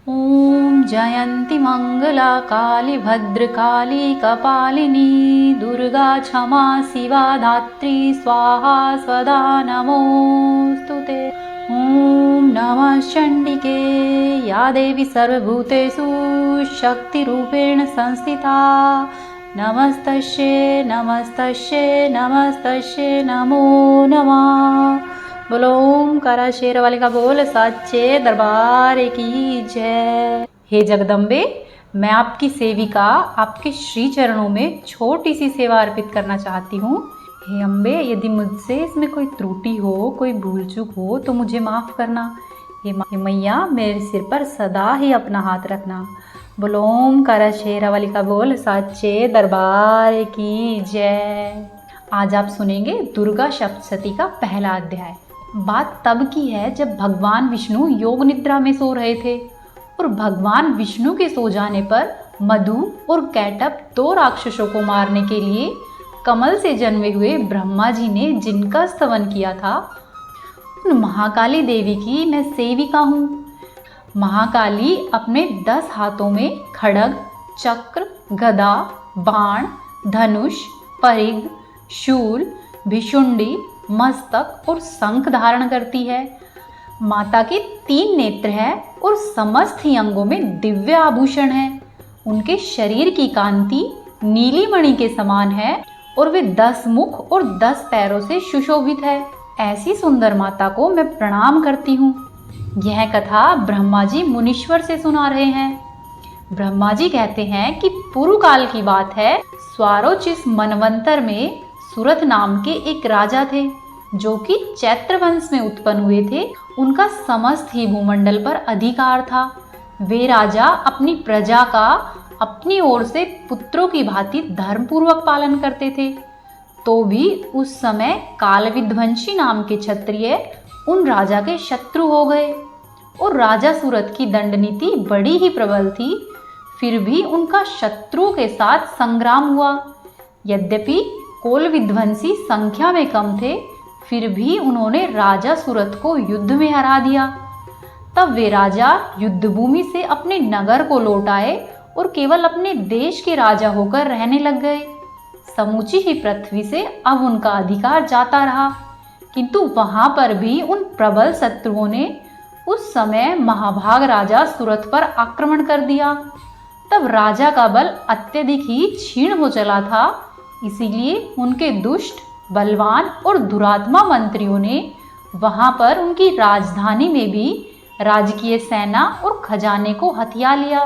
ॐ जयन्ती मङ्गला काली भद्रकाली कपालिनी दुर्गा क्षमा शिवा धात्री स्वाहा स्वधा नमोऽस्तु ते। ॐ नमः चण्डिके या देवी सर्वभूतेषु शक्तिरूपेण संस्थिता नमस्तस्यै नमस्तस्यै नमस्तस्यै नमो नमः। बोलो ओंकारा शेर वाले का बोल सच्चे दरबार की जय। हे जगदम्बे, मैं आपकी सेविका आपके श्री चरणों में छोटी सी सेवा अर्पित करना चाहती हूँ। हे अम्बे, यदि मुझसे इसमें कोई त्रुटि हो, कोई भूल चूक हो तो मुझे माफ़ करना। हे मैया, मेरे सिर पर सदा ही अपना हाथ रखना। बोलो ओंकारा शेर वाले का बोल सच्चे दरबार की जय। आज आप सुनेंगे दुर्गा सप्तशती का पहला अध्याय। बात तब की है जब भगवान विष्णु योग निद्रा में सो रहे थे और भगवान विष्णु के सो जाने पर मधु और कैटभ दो राक्षसों को मारने के लिए कमल से जन्मे हुए ब्रह्मा जी ने जिनका स्तवन किया था, उन महाकाली देवी की मैं सेविका हूँ। महाकाली अपने 10 हाथों में खड्ग, चक्र, गदा, बाण, धनुष, परिघ, शूल, भिशुंडी, मस्तक और शंख धारण करती है। माता के 3 नेत्र हैं और समस्त ही अंगों में दिव्य आभूषण है। उनके शरीर की कांति नीली मणि के समान है और वे 10 मुख और 10 पैरों से सुशोभित है। ऐसी सुंदर माता को मैं प्रणाम करती हूँ। यह कथा ब्रह्मा जी मुनीश्वर से सुना रहे हैं। ब्रह्मा जी कहते हैं कि पूर्व काल की बात है। स्वारोचिष मनवंतर में सूरत नाम के एक राजा थे जो कि चैत्र वंश में उत्पन्न हुए थे। उनका समस्त ही भूमंडल पर अधिकार था। वे राजा अपनी प्रजा का अपनी ओर से पुत्रों की भांति धर्मपूर्वक पालन करते थे। तो भी उस समय काल विध्वंसी नाम के क्षत्रिय उन राजा के शत्रु हो गए और राजा सूरत की दंड नीति बड़ी ही प्रबल थी। फिर भी उनका शत्रुओं के साथ संग्राम हुआ। यद्यपि कोल विध्वंसी संख्या में कम थे, फिर भी उन्होंने राजा सूरत को युद्ध में हरा दिया। तब वे राजा युद्ध भूमि से अपने नगर को लौट आए और केवल अपने देश के राजा होकर रहने लग गए। समूची ही पृथ्वी से अब उनका अधिकार जाता रहा, किंतु वहां पर भी उन प्रबल शत्रुओं ने उस समय महाभाग राजा सूरत पर आक्रमण कर दिया। तब राजा का बल अत्यधिक ही क्षीण हो चला था। इसीलिए उनके दुष्ट, बलवान और दुरात्मा मंत्रियों ने वहां पर उनकी राजधानी में भी राजकीय सेना और खजाने को हथिया लिया।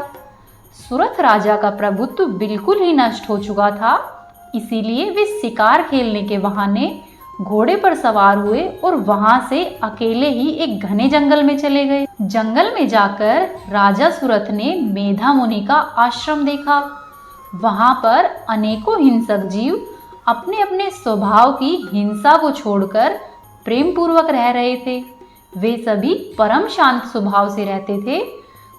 सूरत राजा का प्रभुत्व बिल्कुल ही नष्ट हो चुका था। इसीलिए वे शिकार खेलने के बहाने घोड़े पर सवार हुए और वहां से अकेले ही एक घने जंगल में चले गए। जंगल में जाकर राजा सूरत ने मेधा मुनि का आश्रम देखा। वहां पर अनेकों हिंसक जीव अपने अपने स्वभाव की हिंसा को छोड़कर प्रेम पूर्वक रह रहे थे। वे सभी परम शांत स्वभाव से रहते थे।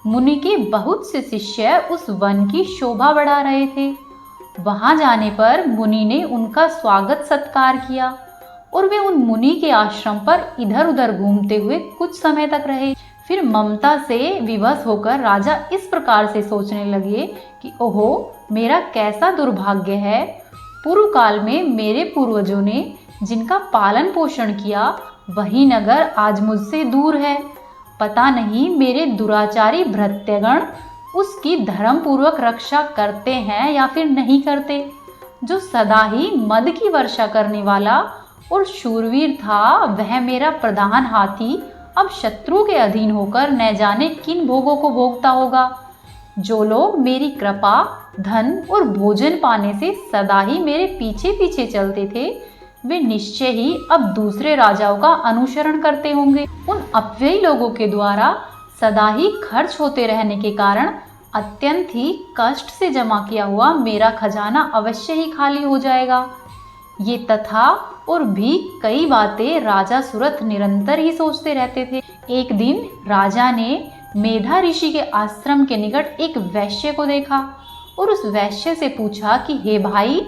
मुनि के बहुत से शिष्य उस वन की शोभा बढ़ा रहे थे। वहां जाने पर मुनि ने उनका स्वागत सत्कार किया और वे उन मुनि के आश्रम पर इधर उधर घूमते हुए कुछ समय तक रहे। फिर ममता से विवश होकर राजा इस प्रकार से सोचने लगे कि ओहो, मेरा कैसा दुर्भाग्य है। पूर्व काल में मेरे पूर्वजों ने जिनका पालन पोषण किया, वही नगर आज मुझसे दूर है। पता नहीं मेरे दुराचारी भृत्यगण उसकी धर्मपूर्वक रक्षा करते हैं या फिर नहीं करते। जो सदा ही मद की वर्षा करने वाला और शूरवीर था, वह मेरा प्रधान हाथी अब शत्रु के अधीन होकर न जाने किन भोगों को भोगता होगा। जो लोग मेरी कृपा, धन और भोजन पाने से सदा ही मेरे पीछे पीछे चलते थे, वे निश्चय ही अब दूसरे राजाओं का अनुसरण करते होंगे। उन अपव्ययी लोगों के द्वारा सदा ही खर्च होते रहने के कारण अत्यंत ही कष्ट से जमा किया हुआ मेरा खजाना अवश्य ही खाली हो जाएगा। ये तथा और भी कई बातें राजा सूरत निरंतर ही सोचते रहते थे। एक दिन राजा ने मेधा ऋषि के आश्रम के निकट एक वैश्य को देखा और उस वैश्य से पूछा कि हे भाई,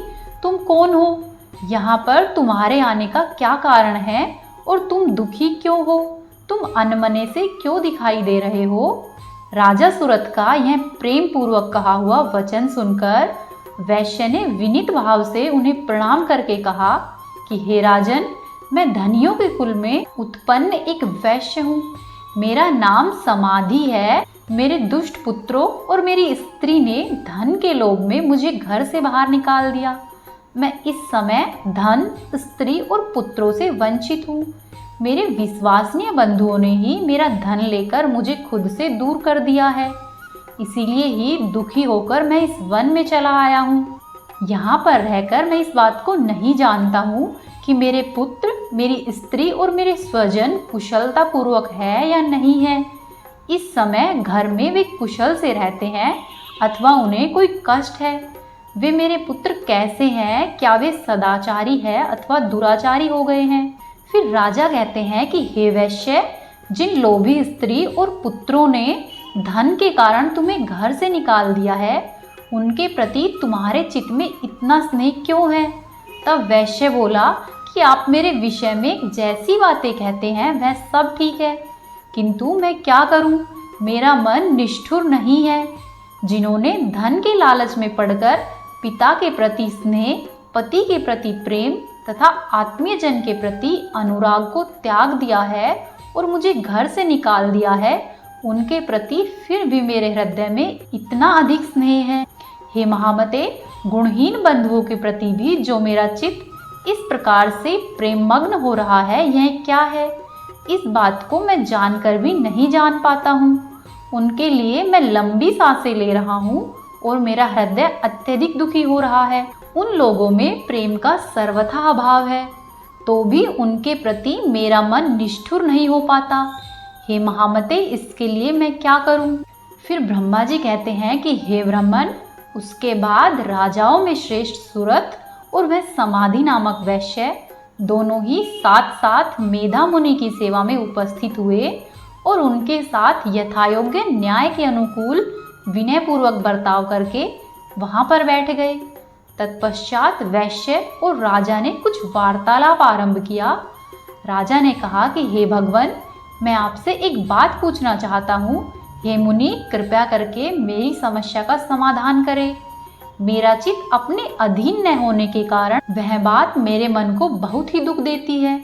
तुम कौन हो? यहाँ पर तुम्हारे आने का क्या कारण है और तुम दुखी क्यों हो? तुम अनमने से क्यों दिखाई दे रहे हो? राजा सूरत का यह प्रेम पूर्वक कहा हुआ वचन सुनकर वैश्य ने विनीत भाव से उन्हें प्रणाम करके कहा कि हे राजन, मैं धनियों के कुल में उत्पन्न एक वैश्य हूँ। मेरा नाम समाधि है। मेरे दुष्ट पुत्रों और मेरी स्त्री ने धन के लोभ में मुझे घर से बाहर निकाल दिया। मैं इस समय धन, स्त्री और पुत्रों से वंचित हूँ। मेरे विश्वसनीय बंधुओं ने ही मेरा धन लेकर मुझे खुद से दूर कर दिया है। इसीलिए ही दुखी होकर मैं इस वन में चला आया हूँ। यहाँ पर रहकर मैं इस बात को नहीं जानता हूँ कि मेरे पुत्र, मेरी स्त्री और मेरे स्वजन कुशलता पूर्वक है या नहीं है। इस समय घर में वे कुशल से रहते हैं अथवा उन्हें कोई कष्ट है। वे मेरे पुत्र कैसे हैं? क्या वे सदाचारी है अथवा दुराचारी हो गए हैं? फिर राजा कहते हैं कि हे वैश्य, जिन लोभी स्त्री और पुत्रों ने धन के कारण तुम्हें घर से निकाल दिया है, उनके प्रति तुम्हारे चित्त में इतना स्नेह क्यों है? तब वैश्य बोला कि आप मेरे विषय में जैसी बातें कहते हैं वह सब ठीक है, किंतु मैं क्या करूं? मेरा मन निष्ठुर नहीं है। जिन्होंने धन के लालच में पड़कर पिता के प्रति स्नेह, पति के प्रति प्रेम तथा आत्मीय जन के प्रति अनुराग को त्याग दिया है और मुझे घर से निकाल दिया है, उनके प्रति फिर भी मेरे हृदय में इतना अधिक स्नेह है। हे महामते, गुणहीन बंधुओं के प्रति भी जो मेरा चित्त इस प्रकार से प्रेममग्न हो रहा है, यह क्या है? इस बात को मैं जानकर भी नहीं जान पाता हूँ। उनके लिए मैं लंबी सांसें ले रहा हूँ और मेरा हृदय अत्यधिक दुखी हो रहा है। उन लोगों में प्रेम का सर्वथा अभाव है, तो भी उनके प्रति मेरा मन निष्ठुर नहीं हो पाता। हे महामते, इसके लिए मैं क्या करूं? फिर ब्रह्मा जी कहते हैं कि हे ब्राह्मण, उसके बाद राजाओं में श्रेष्ठ सूरत और वह समाधि नामक वैश्य दोनों ही साथ साथ मेधा मुनि की सेवा में उपस्थित हुए और उनके साथ यथायोग्य न्याय के अनुकूल विनय पूर्वक बर्ताव करके वहां पर बैठ गए। तत्पश्चात वैश्य और राजा ने कुछ वार्तालाप आरंभ किया। राजा ने कहा कि हे भगवान, मैं आपसे एक बात पूछना चाहता हूँ। हे मुनि, कृपया करके मेरी समस्या का समाधान करें। मेरा चित्त अपने अधीन न होने के कारण वह बात मेरे मन को बहुत ही दुख देती है।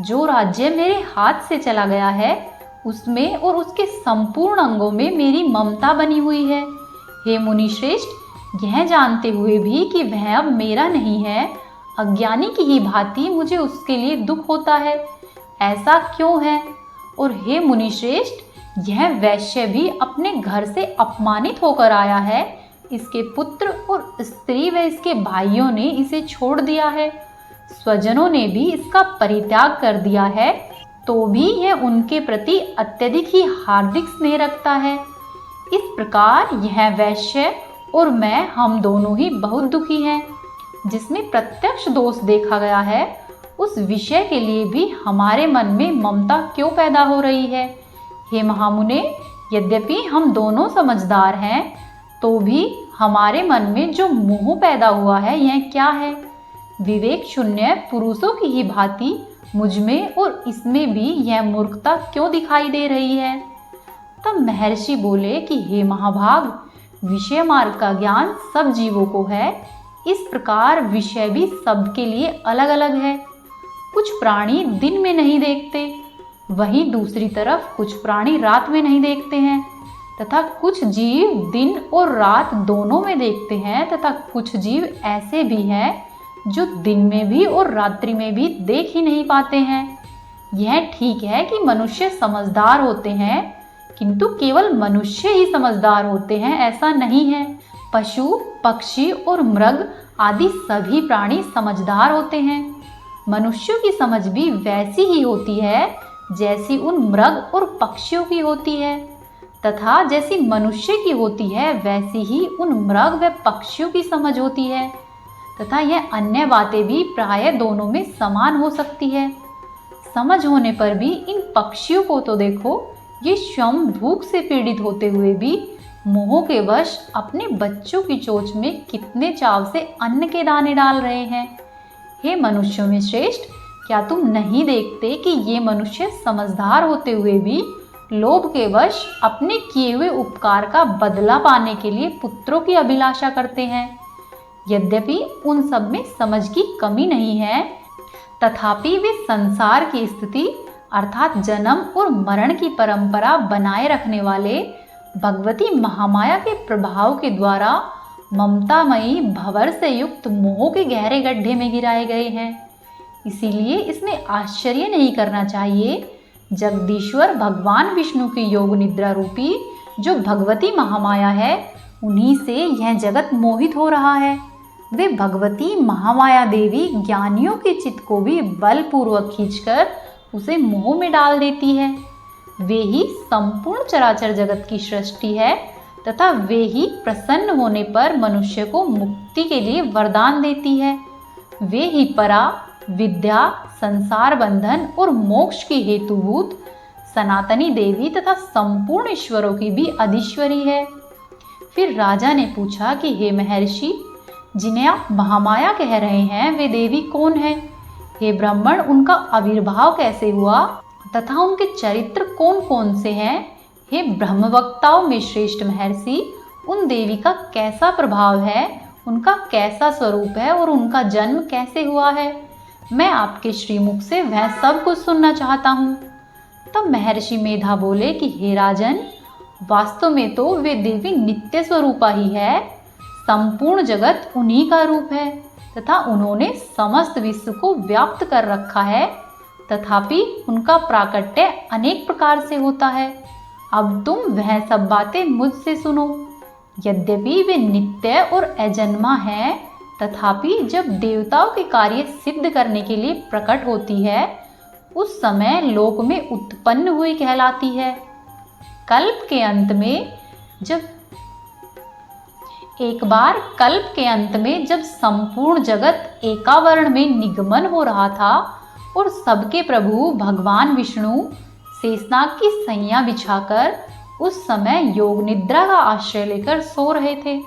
जो राज्य मेरे हाथ से चला गया है, उसमें और उसके संपूर्ण अंगों में मेरी ममता बनी हुई है। हे मुनि श्रेष्ठ, यह जानते हुए भी कि वह अब मेरा नहीं है, अज्ञानी की ही भांति मुझे उसके लिए दुख होता है। ऐसा क्यों है? और हे मुनि श्रेष्ठ, यह वैश्य भी अपने घर से अपमानित होकर आया है। इसके पुत्र और स्त्री व इसके भाइयों ने इसे छोड़ दिया है। स्वजनों ने भी इसका परित्याग कर दिया है, तो भी यह उनके प्रति अत्यधिक ही हार्दिक स्नेह रखता है। इस प्रकार यह वैश्य और मैं, हम दोनों ही बहुत दुखी हैं। जिसमें प्रत्यक्ष दोष देखा गया है, उस विषय के लिए भी हमारे मन में ममता क्यों पैदा हो रही है? हे महामुने, यद्यपि हम दोनों समझदार हैं, तो भी हमारे मन में जो मोह पैदा हुआ है, यह क्या है? विवेक शून्य पुरुषों की ही भांति मुझ में और इसमें भी यह मूर्खता क्यों दिखाई दे रही है? तब महर्षि बोले कि हे महाभाग, विषय मार्ग का ज्ञान सब जीवों को है। इस प्रकार विषय भी सबके लिए अलग अलग है। कुछ प्राणी दिन में नहीं देखते, वहीं दूसरी तरफ कुछ प्राणी रात में नहीं देखते हैं, तथा कुछ जीव दिन और रात दोनों में देखते हैं, तथा कुछ जीव ऐसे भी हैं जो दिन में भी और रात्रि में भी देख ही नहीं पाते हैं। यह ठीक है कि मनुष्य समझदार होते हैं, किंतु केवल मनुष्य ही समझदार होते हैं ऐसा नहीं है। पशु, पक्षी और मृग आदि सभी प्राणी समझदार होते हैं। मनुष्यों की समझ भी वैसी ही होती है जैसी उन मृग और पक्षियों की होती है, तथा जैसी मनुष्य की होती है वैसी ही उन मृग व पक्षियों की समझ होती है, तथा यह अन्य बातें भी प्राय दोनों में समान हो सकती है। समझ होने पर भी इन पक्षियों को तो देखो, ये स्वयं भूख से पीड़ित होते हुए भी मोह के वश अपने बच्चों की चोंच में कितने चाव से अन्न के दाने डाल रहे हैं। हे मनुष्यों में श्रेष्ठ, क्या तुम नहीं देखते कि ये मनुष्य समझदार होते हुए भी लोभ के वश अपने किए हुए उपकार का बदला पाने के लिए पुत्रों की अभिलाषा करते हैं। यद्यपि उन सब में समझ की कमी नहीं है, तथापि वे संसार की स्थिति अर्थात जन्म और मरण की परंपरा बनाए रखने वाले भगवती महामाया के प्रभाव के द्वारा ममतामयी भंवर से युक्त मोह के गहरे गड्ढे में गिराए गए हैं। इसीलिए इसमें आश्चर्य नहीं करना चाहिए जगदीश्वर भगवान विष्णु की योग निद्रा रूपी जो भगवती महामाया है, उन्हीं से यह जगत मोहित हो रहा है। वे भगवती महामाया देवी ज्ञानियों के चित्त को भी बलपूर्वक खींचकर उसे मोह में डाल देती है। वे ही संपूर्ण चराचर जगत की सृष्टि है तथा वे ही प्रसन्न होने पर मनुष्य को मुक्ति के लिए वरदान देती है। वे ही परा विद्या, संसार बंधन और मोक्ष की हेतुभूत सनातनी देवी तथा संपूर्ण ईश्वरों की भी अधीश्वरी है। फिर राजा ने पूछा कि हे महर्षि, जिन्हें आप महामाया कह रहे हैं वे देवी कौन है? हे ब्राह्मण, उनका आविर्भाव कैसे हुआ तथा उनके चरित्र कौन कौन से हैं? हे ब्रह्मवक्ताओं में श्रेष्ठ महर्षि, उन देवी का कैसा प्रभाव है, उनका कैसा स्वरूप है और उनका जन्म कैसे हुआ है? मैं आपके श्रीमुख से वह सब कुछ सुनना चाहता हूँ। तब महर्षि मेधा बोले कि हे राजन, वास्तव में तो वे देवी नित्य स्वरूपा ही है। संपूर्ण जगत उन्हीं का रूप है तथा उन्होंने समस्त विश्व को व्याप्त कर रखा है, तथापि उनका प्राकट्य अनेक प्रकार से होता है। अब तुम वह सब बातें मुझसे सुनो। यद्यपि वे नित्य और अजन्मा हैं, तथापि जब देवताओं के कार्य सिद्ध करने के लिए प्रकट होती है, उस समय लोक में उत्पन्न हुई कहलाती है। कल्प के अंत में जब संपूर्ण जगत एकावरण में निगमन हो रहा था और सबके प्रभु भगवान विष्णु शेषनाग की सैया बिछाकर उस समय योग निद्रा का आश्रय लेकर सो रहे थे,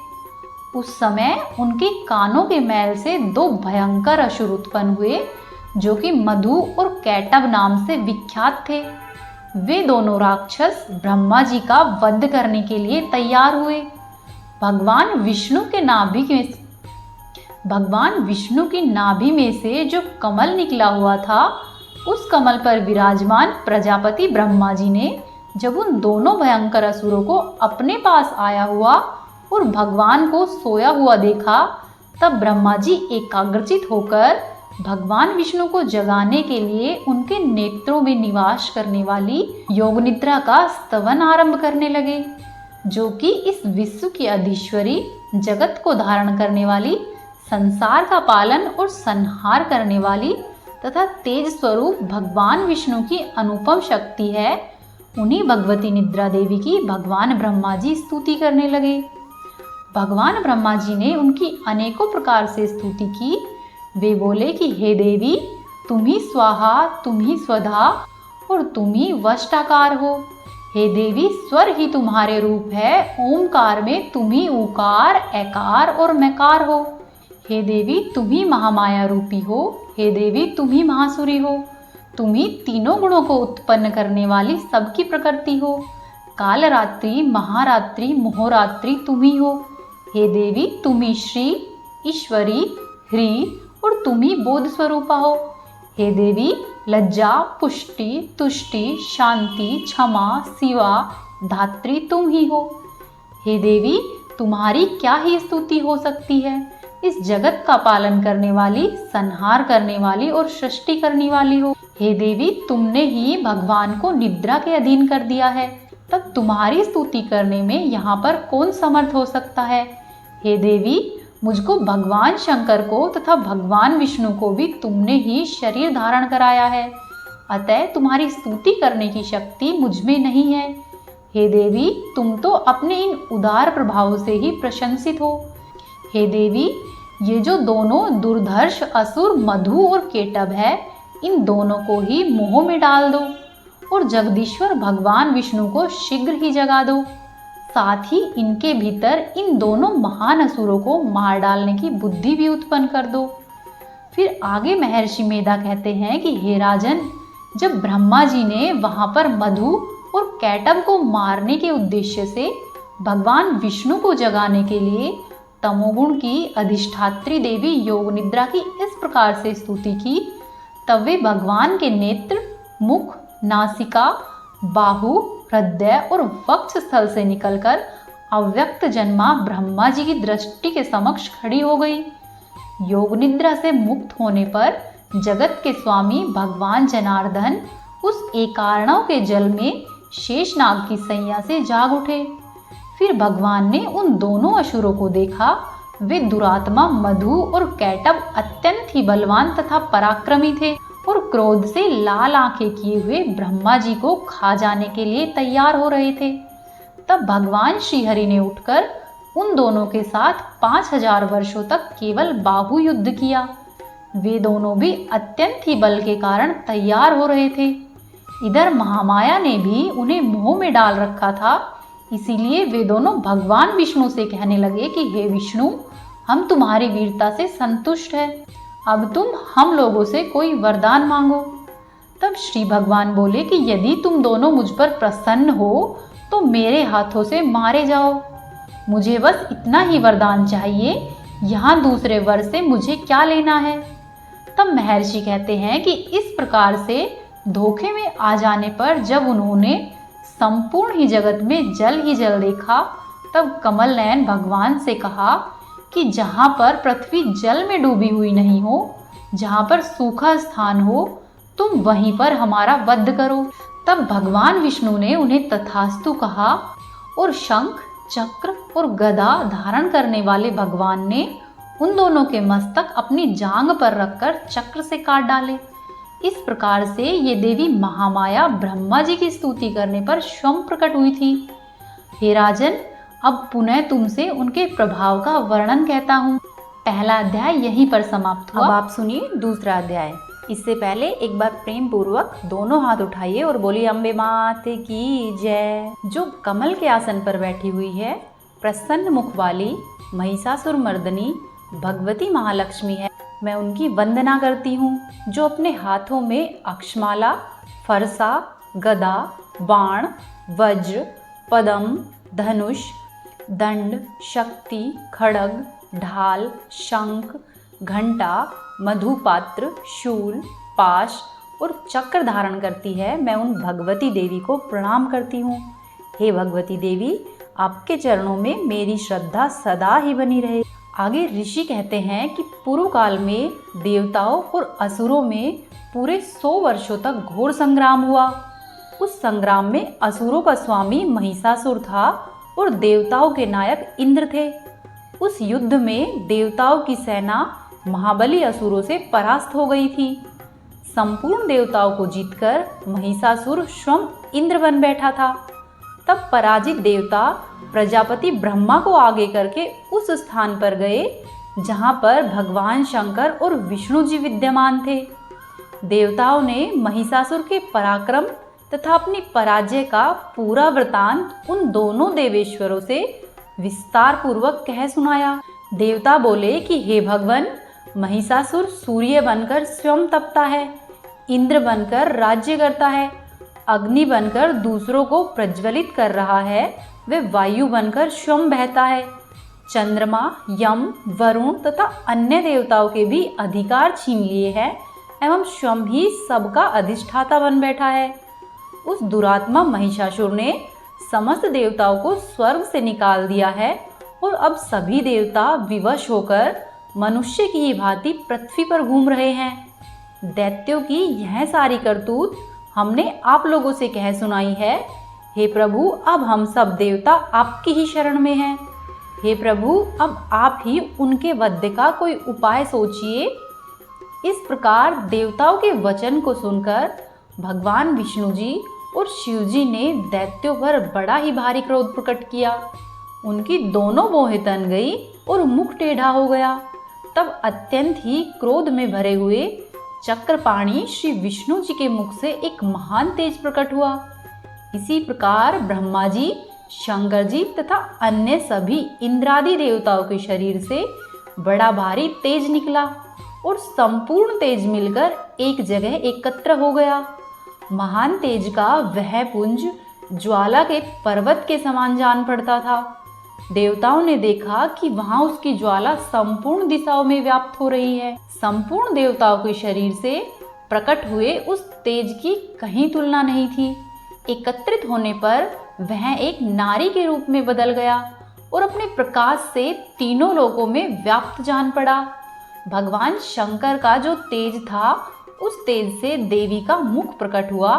उस समय उनके कानों के मैल से दो भयंकर असुर उत्पन्न हुए जो कि मधु और कैटभ नाम से विख्यात थे। वे दोनों राक्षस ब्रह्मा जी का वध करने के लिए तैयार हुए। भगवान विष्णु की नाभि में से जो कमल निकला हुआ था, उस कमल पर विराजमान प्रजापति ब्रह्मा जी ने जब उन दोनों भयंकर असुरों को अपने पास आया हुआ और भगवान को सोया हुआ देखा, तब ब्रह्मा जी एकाग्रचित होकर भगवान विष्णु को जगाने के लिए उनके नेत्रों में निवास करने वाली योग निद्रा का स्तवन आरंभ करने लगे, जो कि इस विश्व की अधीश्वरी, जगत को धारण करने वाली, संसार का पालन और संहार करने वाली तथा तेज स्वरूप भगवान विष्णु की अनुपम शक्ति है। उन्हीं भगवती निद्रा देवी की भगवान ब्रह्मा जी स्तुति करने लगे। भगवान ब्रह्मा जी ने उनकी अनेकों प्रकार से स्तुति की। वे बोले कि हे देवी, तुम ही स्वाहा, तुम ही स्वधा और तुम ही वष्टाकार हो। हे देवी, स्वर ही तुम्हारे रूप है। ओमकार में तुम ही ऊकार, एकार और मकार हो। हे देवी, तुम ही महामाया रूपी हो। हे देवी, तुम ही महासुरी हो। तुम ही तीनों गुणों को उत्पन्न करने वाली सबकी प्रकृति हो। कालरात्रि, महारात्रि, मोहरात्रि तुम ही हो। हे देवी, तुम ही श्री, ईश्वरी, ह्री और तुम ही बोध स्वरूपा हो। हे देवी, लज्जा, पुष्टि, तुष्टि, शांति, क्षमा, शिवा, धात्री तुम ही हो। हे देवी, तुम्हारी क्या ही स्तुति हो सकती है। इस जगत का पालन करने वाली, संहार करने वाली और सृष्टि करने वाली हो। हे देवी, तुमने ही भगवान को निद्रा के अधीन कर दिया है, तब तुम्हारी स्तुति करने में यहाँ पर कौन समर्थ हो सकता है। हे देवी, मुझको भगवान शंकर को तथा भगवान विष्णु को भी तुमने ही शरीर धारण कराया है, अतः तुम्हारी स्तुति करने की शक्ति मुझ में नहीं है। हे देवी, तुम तो अपने इन उदार प्रभावों से ही प्रशंसित हो। हे देवी, ये जो दोनों दुर्धर्ष असुर मधु और केटभ है, इन दोनों को ही मोह में डाल दो और जगदीश्वर भगवान विष्णु को शीघ्र ही जगा दो। साथ ही इनके भीतर इन दोनों महान असुरों को मार डालने की बुद्धि भी उत्पन्न कर दो। फिर आगे महर्षि मेधा कहते हैं कि हे राजन, जब ब्रह्मा जी ने वहां पर मधु और कैटब को मारने के उद्देश्य से भगवान विष्णु को जगाने के लिए तमोगुण की अधिष्ठात्री देवी योग निद्रा की इस प्रकार से स्तुति की, तब वे भगवान के नेत्र, मुख, नासिका, बाहु, हृदय और वक्ष स्थल से निकलकर अव्यक्त जन्मा ब्रह्मा जी की दृष्टि के समक्ष खड़ी हो गई। योग निद्रा से मुक्त होने पर जगत के स्वामी भगवान जनार्दन उस एकार्णव के जल में शेषनाग की सैया से जाग उठे। फिर भगवान ने उन दोनों असुरों को देखा। वे दुरात्मा मधु और कैटब अत्यंत ही बलवान तथा पराक्रमी थे और क्रोध से लाल आंखें किए हुए ब्रह्मा जी को खा जाने के लिए तैयार हो रहे थे। तब भगवान श्रीहरि ने उठकर उन दोनों के साथ 5000 वर्षों तक केवल बाहु युद्ध किया। वे दोनों भी अत्यंत ही बल के कारण तैयार हो रहे थे। इधर महामाया ने भी उन्हें मोह में डाल रखा था, इसीलिए वे दोनों भगवान विष्णु से कहने लगे कि हे विष्णु, हम तुम्हारी वीरता से संतुष्ट हैं, अब तुम हम लोगों से कोई वरदान मांगो। तब श्री भगवान बोले कि यदि तुम दोनों मुझ पर प्रसन्न हो तो मेरे हाथों से मारे जाओ। मुझे बस इतना ही वरदान चाहिए, यहाँ दूसरे वर से मुझे क्या लेना है। तब महर्षि कहते हैं कि इस प्रकार से धोखे में आ जाने पर जब उन्होंने संपूर्ण ही जगत में जल ही जल देखा, तब कमल नयन भगवान से कहा कि जहाँ पर पृथ्वी जल में डूबी हुई नहीं हो, जहाँ पर सूखा स्थान हो, तुम वहीं पर हमारा वध करो। तब भगवान विष्णु ने उन्हें तथास्तु कहा और शंख, चक्र और गदा धारण करने वाले भगवान ने उन दोनों के मस्तक अपनी जांग पर रखकर चक्र से काट डाले। इस प्रकार से ये देवी महामाया ब्रह्मा जी की स्तुति करने पर स्वयं प्रकट हुई थी। हे राजन, अब पुनः तुमसे उनके प्रभाव का वर्णन कहता हूँ। पहला अध्याय यहीं पर समाप्त हुआ। अब आप सुनिए दूसरा अध्याय। इससे पहले एक बार प्रेम पूर्वक दोनों हाथ उठाइए और बोलिए अम्बे मात की जय। जो कमल के आसन पर बैठी हुई है, प्रसन्न मुख वाली महिषासुर मर्दनी भगवती महालक्ष्मी है, मैं उनकी वंदना करती हूँ। जो अपने हाथों में अक्षमाला, फरसा, गदा, बाण, वज्र, पदम, धनुष, दंड, शक्ति, खड्ग, ढाल, शंख, घंटा, मधुपात्र, शूल, पाश और चक्र धारण करती है, मैं उन भगवती देवी को प्रणाम करती हूँ। हे भगवती देवी, आपके चरणों में मेरी श्रद्धा सदा ही बनी रहे। आगे ऋषि कहते हैं कि पूर्व काल में देवताओं और असुरों में पूरे 100 वर्षों तक घोर संग्राम हुआ। उस संग्राम में असुरों का स्वामी महिषासुर था और देवताओं के नायक इंद्र थे। उस युद्ध में देवताओं की सेना महाबली असुरों से परास्त हो गई थी। संपूर्ण देवताओं को जीतकर महिषासुर स्वयं इंद्र बन बैठा था। तब पराजित देवता प्रजापति ब्रह्मा को आगे करके उस स्थान पर गए जहाँ पर भगवान शंकर और विष्णु जी विद्यमान थे। देवताओं ने महिषासुर के पराक्रम तथा अपनी पराजय का पूरा वृतांत उन दोनों देवेश्वरों से विस्तार पूर्वक कह सुनाया। देवता बोले कि हे भगवान, महिषासुर सूर्य बनकर स्वयं तपता है, इंद्र बनकर राज्य करता है, अग्नि बनकर दूसरों को प्रज्वलित कर रहा है, वे वायु बनकर स्वयं बहता है, चंद्रमा, यम, वरुण तथा अन्य देवताओं के भी अधिकार छीन लिए हैं एवं स्वयं ही सबका अधिष्ठाता बन बैठा है। उस दुरात्मा महिषासुर ने समस्त देवताओं को स्वर्ग से निकाल दिया है और अब सभी देवता विवश होकर मनुष्य की ही भांति पृथ्वी पर घूम रहे हैं। दैत्यों की यह सारी करतूत हमने आप लोगों से कह सुनाई है। हे प्रभु, अब हम सब देवता आपकी ही शरण में हैं। हे प्रभु, अब आप ही उनके वध का कोई उपाय सोचिए। इस प्रकार देवताओं के वचन को सुनकर भगवान विष्णु जी और शिव जी ने दैत्यों पर बड़ा ही भारी क्रोध प्रकट किया। उनकी दोनों भौहें तन गई और मुख टेढ़ा हो गया। तब अत्यंत ही क्रोध में भरे हुए चक्रपाणी श्री विष्णु जी के मुख से एक महान तेज प्रकट हुआ। इसी प्रकार ब्रह्मा जी, शंकर जी तथा अन्य सभी इंद्रादि देवताओं के शरीर से बड़ा भारी तेज निकला और संपूर्ण तेज मिलकर एक जगह एकत्र हो गया। महान तेज का वह पुंज ज्वाला के पर्वत के समान जान पड़ता था। देवताओं ने देखा कि वहां उसकी ज्वाला संपूर्ण दिशाओं में व्याप्त हो रही है। संपूर्ण देवताओं के शरीर से प्रकट हुए उस तेज की कहीं तुलना नहीं थी। एकत्रित होने पर वह एक नारी के रूप में बदल गया और अपने प्रकाश से तीनों लोकों में व्याप्त जान पड़ा। भगवान शंकर का जो तेज था, उस तेज से देवी का मुख प्रकट हुआ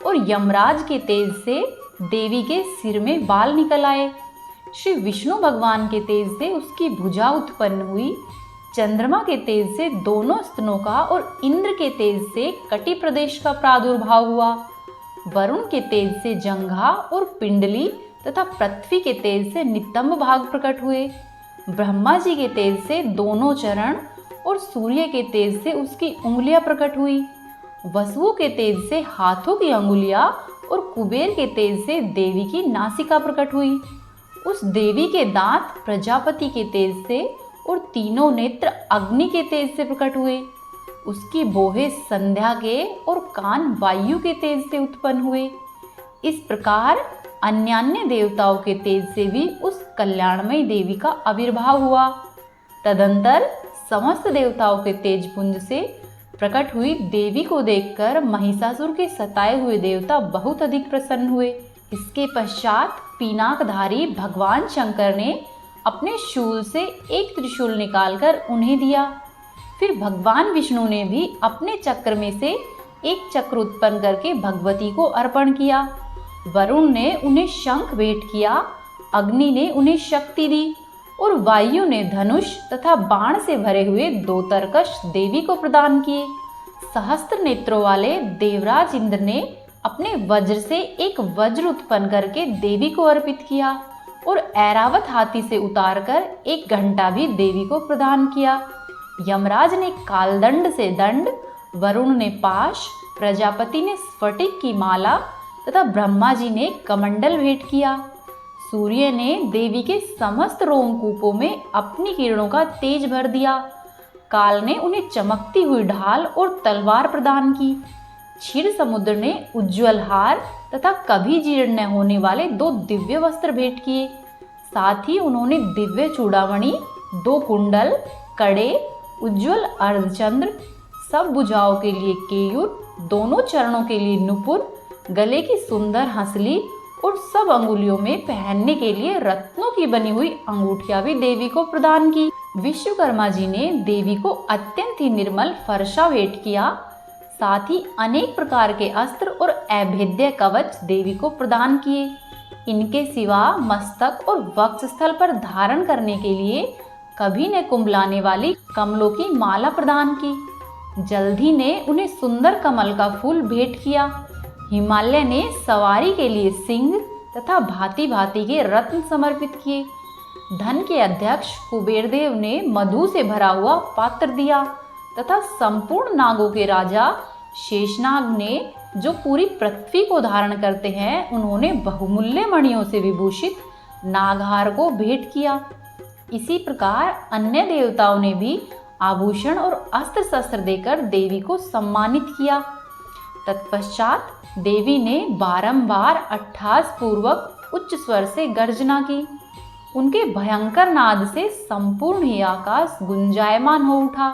और यमराज के तेज से देवी के सिर में बाल निकल आए। श्री विष्णु भगवान के तेज से उसकी भुजा उत्पन्न हुई। चंद्रमा के तेज से दोनों स्तनों का और इंद्र के तेज से कटि प्रदेश का प्रादुर्भाव हुआ। वरुण के तेज से जंघा और पिंडली तथा पृथ्वी के तेज से नितंब भाग प्रकट हुए। ब्रह्मा जी के तेज से दोनों चरण और सूर्य के तेज से उसकी उंगलियां प्रकट हुई। वसुओं के तेज से हाथों की अंगुलियां और कुबेर के तेज से देवी की नासिका प्रकट हुई। उस देवी के दांत प्रजापति के तेज से और तीनों नेत्र अग्नि के तेज से प्रकट हुए। उसकी बोहे संध्या के और कान वायु के तेज से उत्पन्न हुए। इस प्रकार अन्यान्य देवताओं के तेज से भी उस कल्याणमयी देवी का आविर्भाव हुआ। तदंतर समस्त देवताओं के तेज पुंज से प्रकट हुई देवी को देखकर महिषासुर के सताए हुए देवता बहुत अधिक प्रसन्न हुए। इसके पश्चात पिनाकधारी भगवान शंकर ने अपने शूल से एक त्रिशूल निकालकर उन्हें दिया। फिर भगवान विष्णु ने भी अपने चक्र में से एक चक्र उत्पन्न करके भगवती को अर्पण किया। वरुण ने उन्हें शंख भेंट किया, अग्नि ने उन्हें शक्ति दी और वायु ने धनुष तथा बाण से भरे हुए 2 तरकश देवी को प्रदान किए। सहस्त्र नेत्रों वाले देवराज इंद्र ने अपने वज्र से एक वज्र उत्पन्न करके देवी को अर्पित किया और ऐरावत हाथी से उतारकर एक घंटा भी देवी को प्रदान किया। यमराज ने कालदंड से दंड, वरुण ने पाश, प्रजापति ने स्फटिक की माला तथा ब्रह्मा जी ने कमंडल भेंट किया। सूर्य ने देवी के समस्त रोमकूपों में अपनी किरणों का तेज भर दिया। काल ने उन्हें चमकती हुई ढाल और तलवार प्रदान की। क्षीर समुद्र ने उज्ज्वल हार तथा कभी जीर्ण न होने वाले 2 दिव्य वस्त्र भेंट किए। साथ ही उन्होंने दिव्य चूड़ामणि, 2 कुंडल, कड़े, उज्ज्वल अर्धचंद्र, सब भुजाओं के लिए केयूर, दोनों चरणों के लिए नुपुर, गले की सुंदर हंसली और सब अंगुलियों में पहनने के लिए रत्नों की बनी हुई अंगूठियां भी देवी को प्रदान की। विश्वकर्मा जी ने देवी को अत्यंत ही निर्मल फरसा भेंट किया। साथ ही अनेक प्रकार के अस्त्र और अभेद्य कवच देवी को प्रदान किए। इनके सिवा मस्तक और वक्षस्थल पर धारण करने के लिए कभी न कुंभलाने वाली कमलों की माला प्रदान की। जल्दी ने उन्हें सुंदर कमल का फूल भेंट किया। हिमालय ने सवारी के लिए सिंह तथा भांति भांति के रत्न समर्पित किए। धन के अध्यक्ष कुबेर देव ने मधु से भरा हुआ पात्र दिया तथा संपूर्ण नागों के राजा शेषनाग ने, जो पूरी पृथ्वी को धारण करते हैं, उन्होंने बहुमूल्य मणियों से विभूषित नागहार को भेंट किया। इसी प्रकार अन्य देवताओं ने भी आभूषण और अस्त्र शस्त्र देकर देवी को सम्मानित किया। तत्पश्चात देवी ने बारंबार अट्ठास पूर्वक उच्च स्वर से गर्जना की। उनके भयंकर नाद से संपूर्ण ही आकाश गुंजायमान हो उठा।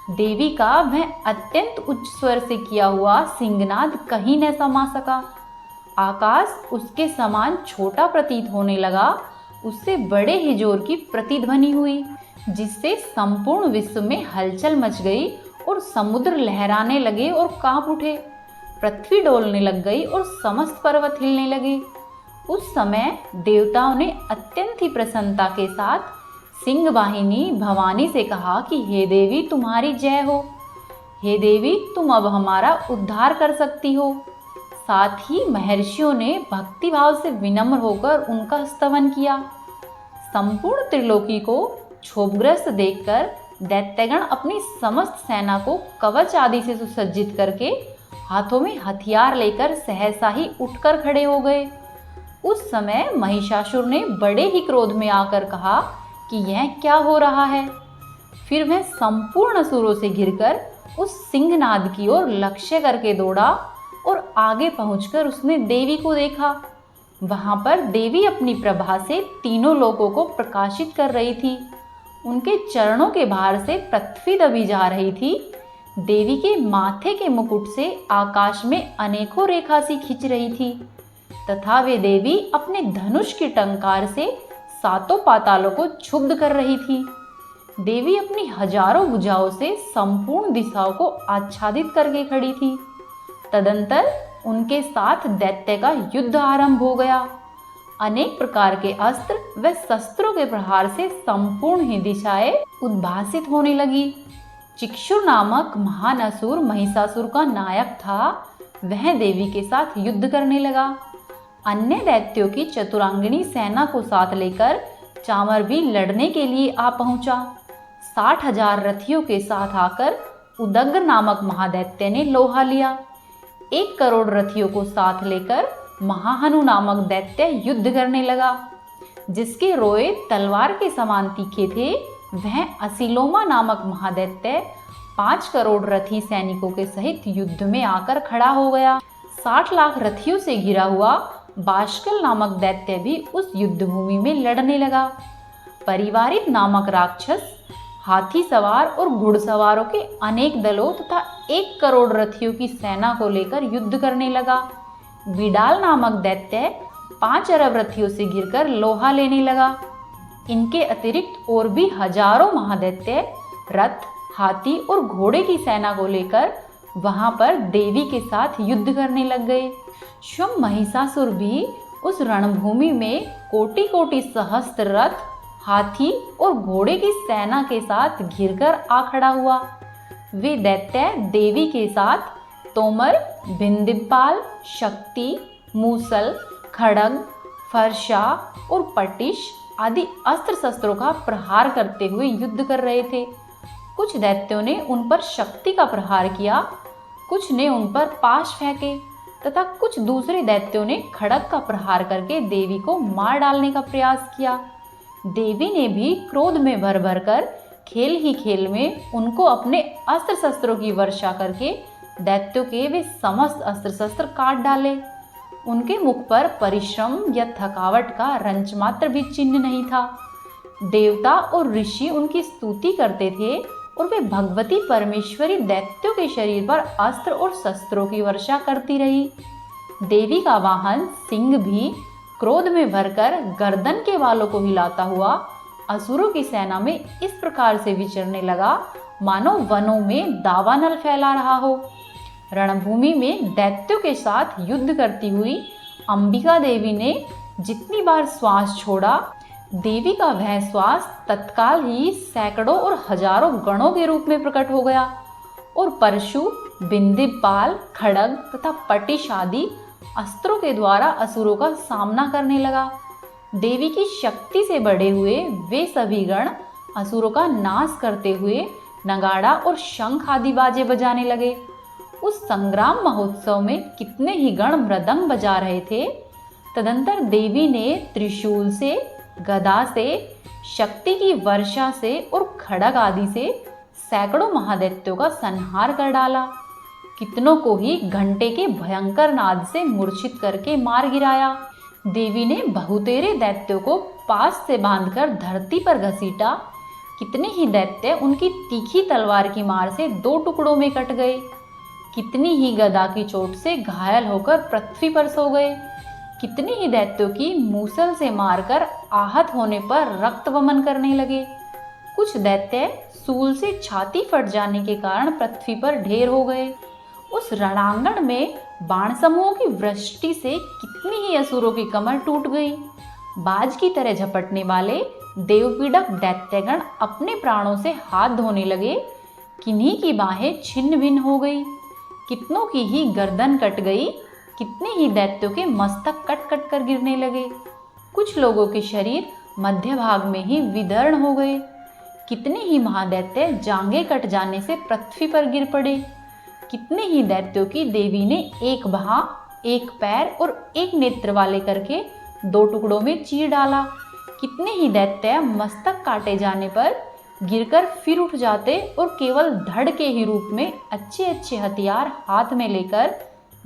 देवी का वह अत्यंत उच्च स्वर से किया हुआ सिंहनाद कहीं न समा सका। आकाश उसके समान छोटा प्रतीत होने लगा। उससे बड़े ही जोर की प्रतिध्वनि हुई, जिससे संपूर्ण विश्व में हलचल मच गई और समुद्र लहराने लगे और कांप उठे। पृथ्वी डोलने लग गई और समस्त पर्वत हिलने लगे। उस समय देवताओं ने अत्यंत ही प्रसन्नता के साथ सिंह वाहिनी भवानी से कहा कि हे देवी, तुम्हारी जय हो। हे देवी, तुम अब हमारा उद्धार कर सकती हो। साथ ही महर्षियों ने भक्ति भाव से विनम्र होकर उनका स्तवन किया। संपूर्ण त्रिलोकी को क्षोभग्रस्त देखकर दैत्यगण अपनी समस्त सेना को कवच आदि से सुसज्जित करके हाथों में हथियार लेकर सहसा ही उठकर खड़े हो गए। उस समय महिषासुर ने बड़े ही क्रोध में आकर कहा कि यह क्या हो रहा है। फिर वह संपूर्ण असुरों से घिरकर उस सिंहनाद की ओर लक्ष्य करके दौड़ा और आगे पहुंचकर उसने देवी को देखा। वहां पर देवी अपनी प्रभा से तीनों लोगों को प्रकाशित कर रही थी। उनके चरणों के भार से पृथ्वी दबी जा रही थी। देवी के माथे के मुकुट से आकाश में अनेकों रेखा सी खिंच रही थी तथा वे देवी अपने धनुष की टंकार से सातों पातालों को क्षुब्ध कर रही थी। देवी अपनी हजारों भुजाओं से संपूर्ण दिशाओं को आच्छादित करके खड़ी थी। तदंतर उनके साथ दैत्य का युद्ध आरंभ हो गया। अनेक प्रकार के अस्त्र व शस्त्रों के प्रहार से संपूर्ण ही दिशाएं उद्भासित होने लगी। चिक्षुर नामक महान असुर महिषासुर का नायक था, वह देवी के साथ युद्ध करने लगा। अन्य दैत्यों की चतुरांगिनी सेना को साथ लेकर चामर भी लड़ने के लिए आ पहुंचा। 60,000 रथियों के साथ आकर उदग्र नामक महादैत्य ने लोहा लिया। 1 करोड़ रथियों को साथ लेकर महाहनु नामक दैत्य युद्ध करने लगा। जिसके रोए तलवार के समान तीखे थे, वह असिलोमा नामक महादैत्य 5 करोड़ रथी सैनिकों के सहित युद्ध में आकर खड़ा हो गया। 60 लाख रथियों से घिरा हुआ बाष्कल नामक दैत्य भी उस युद्ध भूमि में लड़ने लगा। परिवारित नामक राक्षस हाथी सवार और घुड़सवारों के अनेक दलों तथा 1 करोड़ रथियों की सेना को लेकर युद्ध करने लगा। बिडाल नामक दैत्य 5 अरब रथियों से घिरकर लोहा लेने लगा। इनके अतिरिक्त और भी हजारों महादैत्य रथ, हाथी और घोड़े की सेना को लेकर वहां पर देवी के साथ युद्ध करने लग गए। स्वयं महिषासुर भी उस रणभूमि में कोटि कोटि सहस्त्र रथ, हाथी और घोड़े की सेना के साथ घिरकर आ खड़ा हुआ। वे दैत्य देवी के साथ तोमर, भिंदिपाल, शक्ति, मूसल, खड़ग, फरसा और पटिश आदि अस्त्र शस्त्रों का प्रहार करते हुए युद्ध कर रहे थे। कुछ दैत्यों ने उन पर शक्ति का प्रहार किया, कुछ ने उन पर पाश फेंके तथा कुछ दूसरे दैत्यों ने खड़ग का प्रहार करके देवी को मार डालने का प्रयास किया। देवी ने भी क्रोध में भर भर कर खेल ही खेल में उनको अपने अस्त्र शस्त्रों की वर्षा करके दैत्यों के वे समस्त अस्त्र शस्त्र काट डाले। उनके मुख पर परिश्रम या थकावट का रंच मात्र भी चिन्ह नहीं था। देवता और ऋषि उनकी स्तुति करते थे और वे भगवती परमेश्वरी दैत्यों के शरीर पर अस्त्र और शस्त्रों की वर्षा करती रही। देवी का वाहन सिंह भी क्रोध में भरकर गर्दन के बालों को हिलाता हुआ असुरों की सेना में इस प्रकार से विचरने लगा मानो वनों में दावानल फैला रहा हो। रणभूमि में दैत्यों के साथ युद्ध करती हुई अंबिका देवी ने जितनी बार श्वास छोड़ा, देवी का वह श्वास तत्काल ही सैकड़ों और हजारों गणों के रूप में प्रकट हो गया और परशु, बिंदिपाल, खड़ग तथा पटिश आदि अस्त्रों के द्वारा असुरों का सामना करने लगा। देवी की शक्ति से बढ़े हुए वे सभी गण असुरों का नाश करते हुए नगाड़ा और शंख आदि बाजे बजाने लगे। उस संग्राम महोत्सव में कितने ही गण मृदंग बजा रहे थे। तदंतर देवी ने त्रिशूल से, गदा से, शक्ति की वर्षा से और खड़ग आदि से सैकड़ों महादैत्यों का संहार कर डाला। कितनों को ही घंटे के भयंकर नाद से मूर्छित करके मार गिराया। देवी ने बहुतेरे दैत्यों को पास से बांधकर धरती पर घसीटा। कितने ही दैत्य उनकी तीखी तलवार की मार से 2 टुकड़ों में कट गए। कितनी ही गदा की चोट से घायल होकर पृथ्वी पर सो गए। कितने ही दैत्यों की मूसल से मारकर आहत होने पर रक्त वमन करने लगे। कुछ दैत्य सूल से छाती फट जाने के कारण पृथ्वी पर ढेर हो गए। उस रणांगण में बाण समूहों की वृष्टि से कितनी ही असुरों की कमर टूट गई। बाज की तरह झपटने वाले देवपीड़क दैत्यगण अपने प्राणों से हाथ धोने लगे। किन्हीं की बाहें छिन्न भिन्न हो गई, कितनों की ही गर्दन कट गई, कितने ही दैत्यों के मस्तक कट कट कर गिरने लगे। कुछ लोगों के शरीर मध्य भाग में ही विदर्ण हो गए। कितने ही महादैत्य जांघें कट जाने से पृथ्वी पर गिर पड़े। कितने ही दैत्यों की देवी ने एक बाह, एक पैर और एक नेत्र वाले करके 2 टुकड़ों में चीर डाला। कितने ही दैत्य मस्तक काटे जाने पर गिरकर फिर उठ जाते और केवल धड़ के ही रूप में अच्छे अच्छे हथियार हाथ में लेकर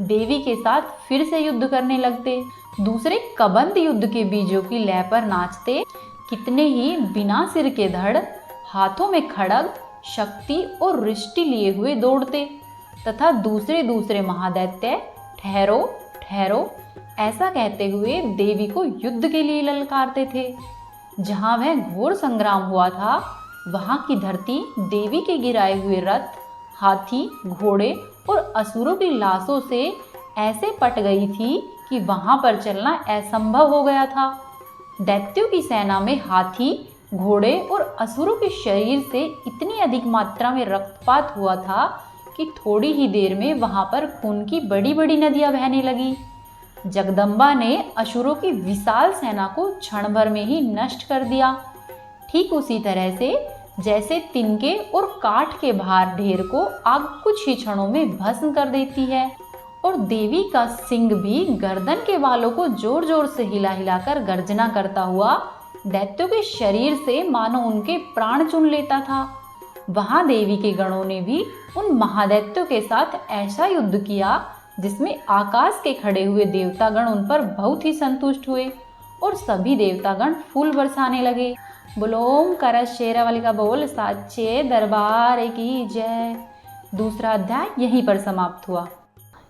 देवी के साथ फिर से युद्ध करने लगते। दूसरे कबंध युद्ध के बीजों की लय पर नाचते। कितने ही बिना सिर के धड़, हाथों में खड़ग, शक्ति और रिष्टि लिए हुए दौड़ते तथा दूसरे दूसरे महादैत्य ठहरो ठहरो ऐसा कहते हुए देवी को युद्ध के लिए ललकारते थे। जहाँ वह घोर संग्राम हुआ था, वहाँ की धरती देवी के गिराए हुए रथ, हाथी, घोड़े और असुरों की लाशों से ऐसे पट गई थी कि वहाँ पर चलना असंभव हो गया था। दैत्यों की सेना में हाथी, घोड़े और असुरों के शरीर से इतनी अधिक मात्रा में रक्तपात हुआ था कि थोड़ी ही देर में वहाँ पर खून की बड़ी बड़ी नदियाँ बहने लगी। जगदम्बा ने असुरों की विशाल सेना को क्षण भर में ही नष्ट कर दिया। ठीक उसी तरह से जैसे तिनके और काठ के भार ढेर को आग कुछ ही क्षणों में भस्म कर देती है, और देवी का सिंह भी गर्दन के बालों को जोर जोर से हिला हिलाकर गर्जना करता हुआ दैत्यों के शरीर से मानो उनके प्राण चुन लेता था। वहां देवी के गणों ने भी उन महादैत्यों के साथ ऐसा युद्ध किया जिसमें आकाश के खड़े हुए देवतागण उन पर बहुत ही संतुष्ट हुए और सभी देवतागण फूल बरसाने लगे। बोलो ओमकार शेरावाली का बोल साचे दरबार की जय। दूसरा अध्याय यहीं पर समाप्त हुआ।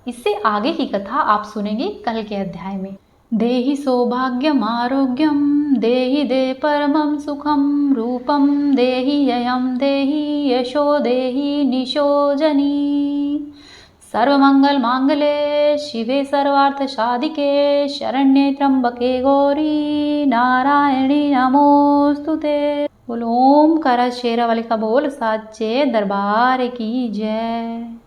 इससे आगे की कथा आप सुनेंगे कल के अध्याय में। देहि सौभाग्यम आरोग्यम देहि दे परमं सुखम रूपम देहि ययं देहि यशो देहि निशोजनी। सर्वमंगल मांगले शिवे सर्वार्थ साधिके शरण्ये त्र्यंबके गौरी नारायणी नमोस्तुते। बोलो ओमकार शेरावाली का बोल साचे दरबार की जय।